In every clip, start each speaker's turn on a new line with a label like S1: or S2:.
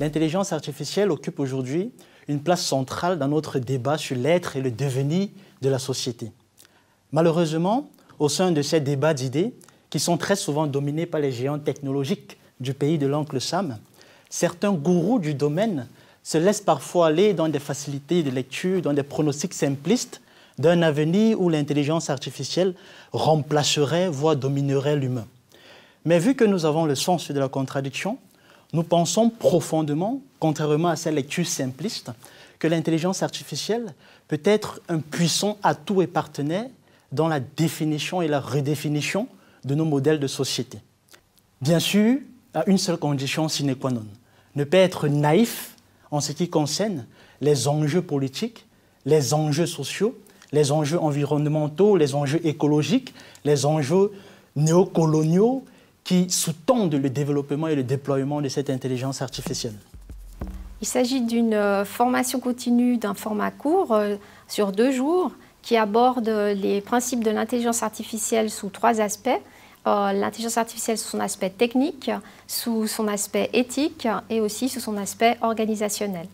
S1: L'intelligence artificielle occupe aujourd'hui une place centrale dans notre débat sur l'être et le devenir de la société. Malheureusement, au sein de ces débats d'idées, qui sont très souvent dominés par les géants technologiques du pays de l'oncle Sam, certains gourous du domaine se laissent parfois aller dans des facilités de lecture, dans des pronostics simplistes d'un avenir où l'intelligence artificielle remplacerait, voire dominerait l'humain. Mais vu que nous avons le sens de la contradiction, nous pensons profondément, contrairement à ces lectures simplistes, que l'intelligence artificielle peut être un puissant atout et partenaire dans la définition et la redéfinition de nos modèles de société. Bien sûr, à une seule condition sine qua non, ne pas être naïf en ce qui concerne les enjeux politiques, les enjeux sociaux, les enjeux environnementaux, les enjeux écologiques, les enjeux néocoloniaux qui sous-tendent le développement et le déploiement de cette intelligence artificielle.
S2: Il s'agit d'une formation continue d'un format court sur 2 jours qui aborde les principes de l'intelligence artificielle sous 3 aspects. L'intelligence artificielle sous son aspect technique, sous son aspect éthique et aussi sous son aspect organisationnel.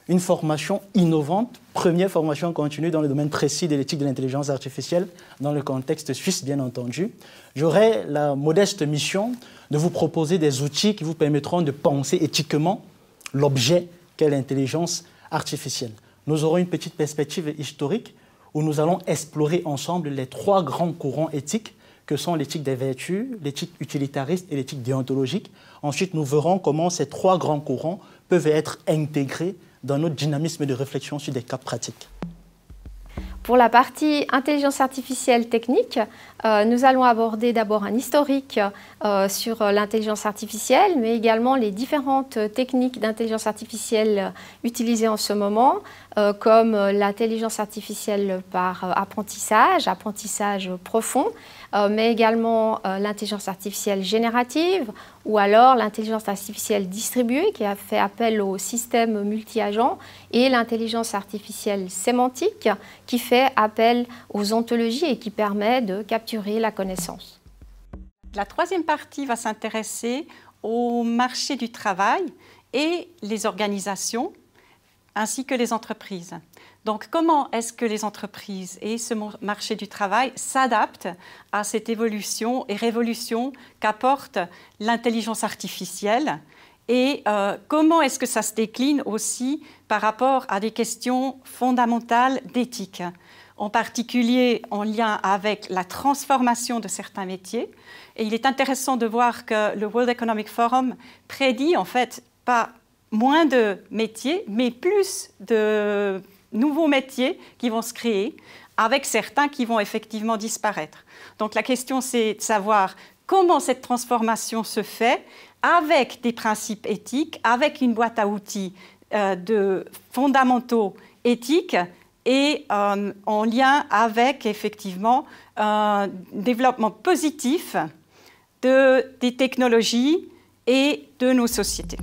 S1: Une formation innovante, première formation continue dans le domaine précis de l'éthique de l'intelligence artificielle, dans le contexte suisse bien entendu. J'aurai la modeste mission de vous proposer des outils qui vous permettront de penser éthiquement l'objet qu'est l'intelligence artificielle. Nous aurons une petite perspective historique où nous allons explorer ensemble les 3 grands courants éthiques que sont l'éthique des vertus, l'éthique utilitariste et l'éthique déontologique. Ensuite, nous verrons comment ces 3 grands courants peuvent être intégrés dans notre dynamisme de réflexion sur des cas pratiques.
S2: Pour la partie intelligence artificielle technique, nous allons aborder d'abord un historique sur l'intelligence artificielle, mais également les différentes techniques d'intelligence artificielle utilisées en ce moment, comme l'intelligence artificielle par apprentissage, apprentissage profond, mais également l'intelligence artificielle générative ou alors l'intelligence artificielle distribuée qui a fait appel au système multi-agents et l'intelligence artificielle sémantique qui fait appel aux ontologies et qui permet de capturer la connaissance.
S3: La 3e partie va s'intéresser au marché du travail et les organisations ainsi que les entreprises. Donc, comment est-ce que les entreprises et ce marché du travail s'adaptent à cette évolution et révolution qu'apporte l'intelligence artificielle et comment est-ce que ça se décline aussi par rapport à des questions fondamentales d'éthique, en particulier en lien avec la transformation de certains métiers. Et il est intéressant de voir que le World Economic Forum prédit en fait pas moins de métiers, mais plus de nouveaux métiers qui vont se créer, avec certains qui vont effectivement disparaître. Donc la question, c'est de savoir comment cette transformation se fait avec des principes éthiques, avec une boîte à outils de fondamentaux éthiques et en lien avec effectivement un développement positif des technologies et de nos sociétés.